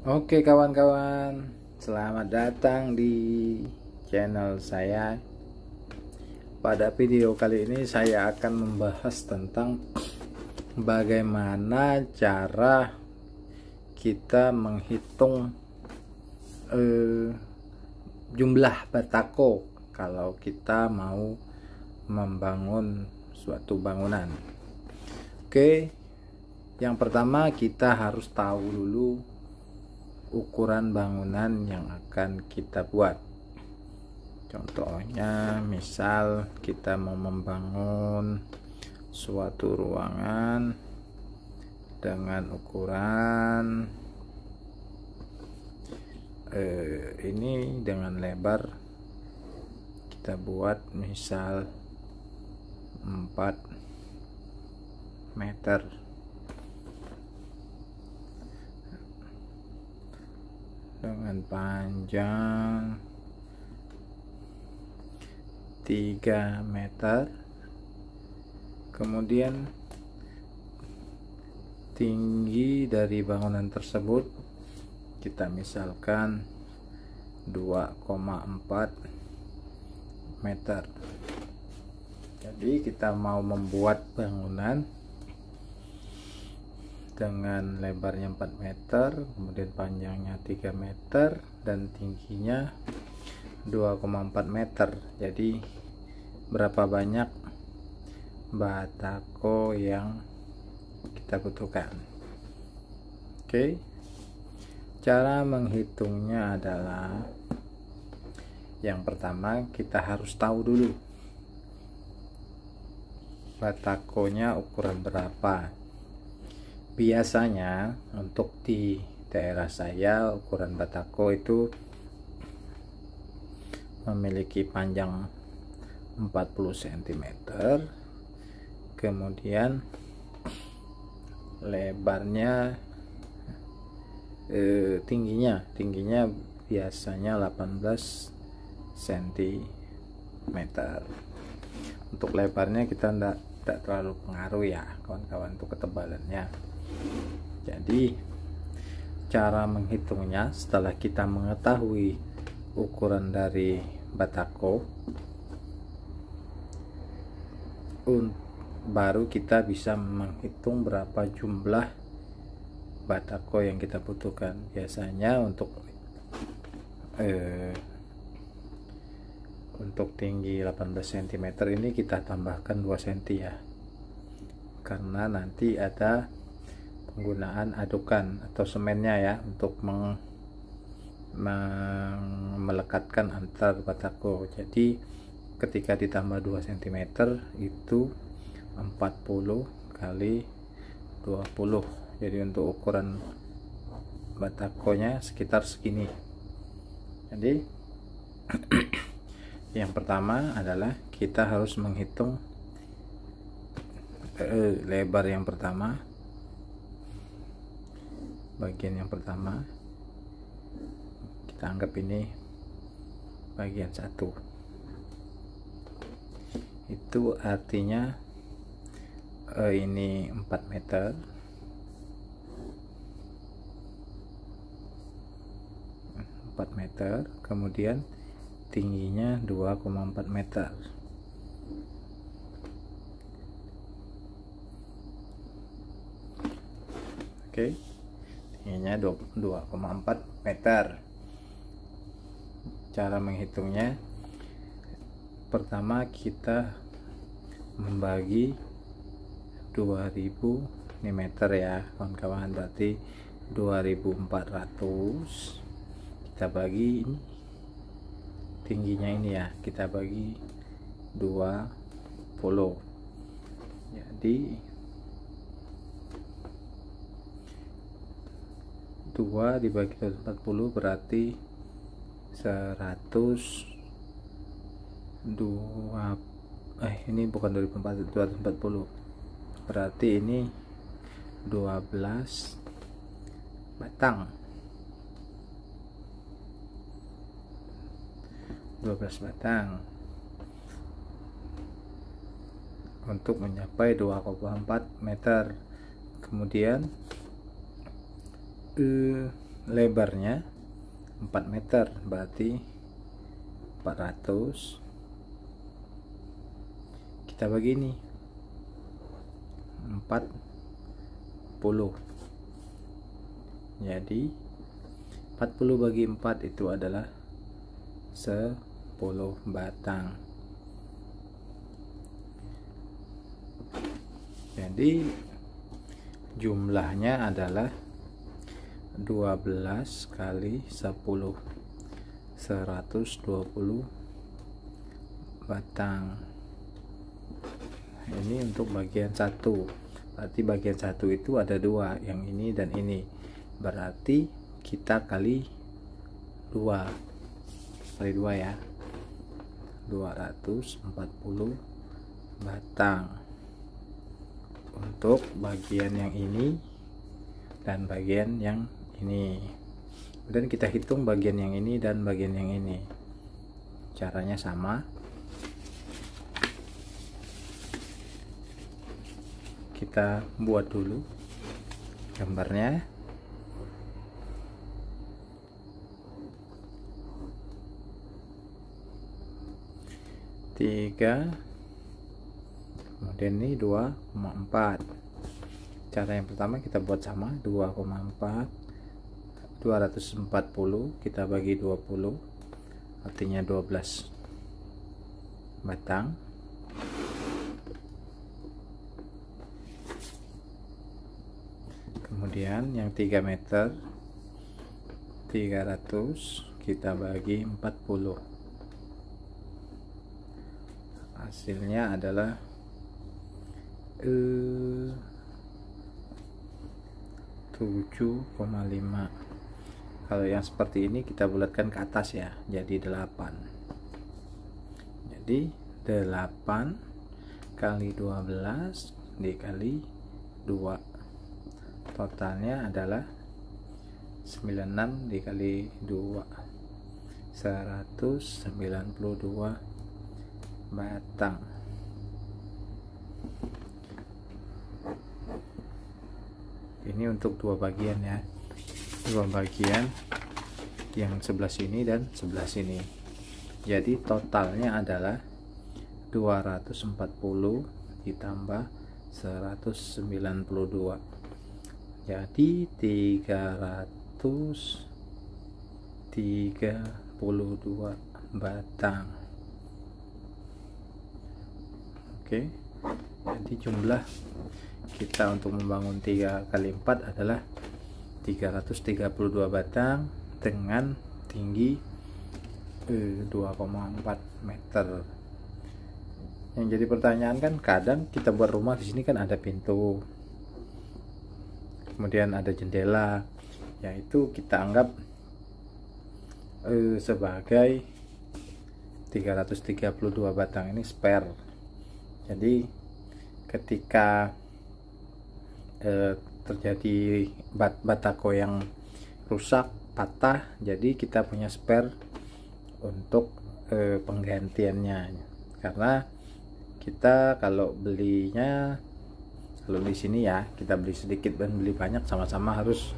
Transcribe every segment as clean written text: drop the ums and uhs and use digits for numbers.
Oke kawan-kawan, selamat datang di channel saya. Pada video kali ini saya akan membahas tentang bagaimana cara kita menghitung jumlah batako kalau kita mau membangun suatu bangunan. Oke, yang pertama kita harus tahu dulu ukuran bangunan yang akan kita buat. Contohnya misal kita mau membangun suatu ruangan dengan ukuran ini, dengan lebar kita buat misal 4 meter, dengan panjang 3 meter, kemudian tinggi dari bangunan tersebut kita misalkan 2,4 meter. Jadi kita mau membuat bangunan dengan lebarnya 4 meter, kemudian panjangnya 3 meter dan tingginya 2,4 meter. Jadi berapa banyak batako yang kita butuhkan? Oke, cara menghitungnya adalah yang pertama kita harus tahu dulu batakonya ukuran berapa. Biasanya untuk di daerah saya ukuran batako itu memiliki panjang 40 cm, kemudian lebarnya tingginya biasanya 18 cm. Untuk lebarnya kita tidak terlalu pengaruh ya kawan-kawan untuk ketebalannya. Jadi cara menghitungnya setelah kita mengetahui ukuran dari batako, baru kita bisa menghitung berapa jumlah batako yang kita butuhkan. Biasanya untuk tinggi 18 cm ini kita tambahkan 2 cm ya, karena nanti ada penggunaan adukan atau semennya ya untuk melekatkan antar batako. Jadi ketika ditambah 2 cm itu 40 kali 20. Jadi untuk ukuran batakonya sekitar segini. Jadi yang pertama adalah kita harus menghitung lebar yang pertama, bagian yang pertama kita anggap ini bagian 1. Itu artinya ini 4 meter, kemudian tingginya 2,4 meter. Oke, tingginya 2,4 meter. Cara menghitungnya, pertama kita membagi 2000 ini meter ya kawan-kawan, berarti 2400 kita bagi ini, tingginya ini ya kita bagi 20. Jadi 2 dibagi 240 berarti 102. Ini bukan 240, berarti ini 12 batang. 12 batang untuk mencapai 2,4 meter. Kemudian lebarnya 4 meter, berarti 400 kita bagi ini 40, jadi 40 bagi 4 itu adalah 10 batang. Jadi jumlahnya adalah 12 kali 10, 120 batang. Ini untuk bagian satu, berarti bagian satu itu ada dua, yang ini dan ini, berarti kita kali 2 ya, 240 batang untuk bagian yang ini dan bagian yang ini. Dan kita hitung bagian yang ini dan bagian yang ini. Caranya sama. Kita buat dulu gambarnya. Tiga, kemudian ini 2,4. Cara yang pertama kita buat sama, 2,4, 240 kita bagi 20, artinya 12 batang. Kemudian yang 3 meter, 300 kita bagi 40, hasilnya adalah 7,5. Kalau yang seperti ini kita bulatkan ke atas ya, jadi 8. Jadi 8 kali 12 dikali 2, totalnya adalah 96 dikali 2, 192 batang. Ini untuk dua bagian ya, dua bagian yang sebelah sini dan sebelah sini. Jadi totalnya adalah 240 ditambah 192, jadi 332 batang. Oke, jadi jumlah kita untuk membangun 3 kali 4 adalah 332 batang dengan tinggi 2,4 meter. Yang jadi pertanyaan kan, kadang kita buat rumah di sini kan ada pintu, kemudian ada jendela, yaitu kita anggap sebagai 332 batang ini spare. Jadi ketika terjadi batako yang rusak, patah, jadi kita punya spare untuk penggantiannya. Karena kita kalau belinya, kalau di sini ya, kita beli sedikit dan beli banyak sama-sama harus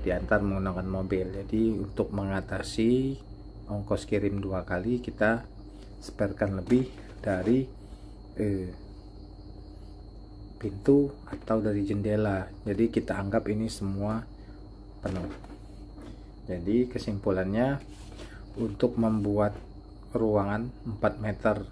diantar menggunakan mobil. Jadi untuk mengatasi ongkos kirim 2 kali, kita sparekan lebih dari pintu atau dari jendela. Jadi kita anggap ini semua penuh. Jadi kesimpulannya, untuk membuat ruangan 4 meter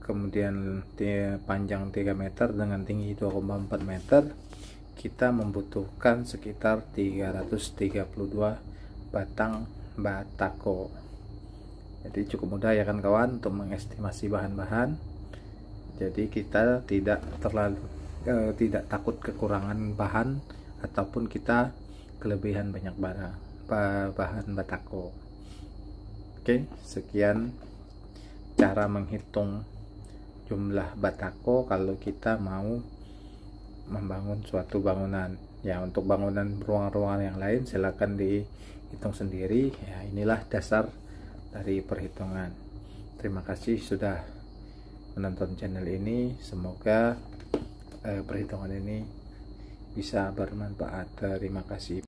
kemudian panjang 3 meter dengan tinggi 2,4 meter, kita membutuhkan sekitar 332 batang batako. Jadi cukup mudah ya kan kawan untuk mengestimasi bahan-bahan. Jadi kita tidak tidak takut kekurangan bahan ataupun kita kelebihan banyak bahan batako. Oke, sekian cara menghitung jumlah batako kalau kita mau membangun suatu bangunan. Ya, untuk bangunan ruangan-ruangan yang lain silakan dihitung sendiri. Ya, inilah dasar dari perhitungan. Terima kasih sudah menonton channel ini. Semoga perhitungan ini bisa bermanfaat. Terima kasih.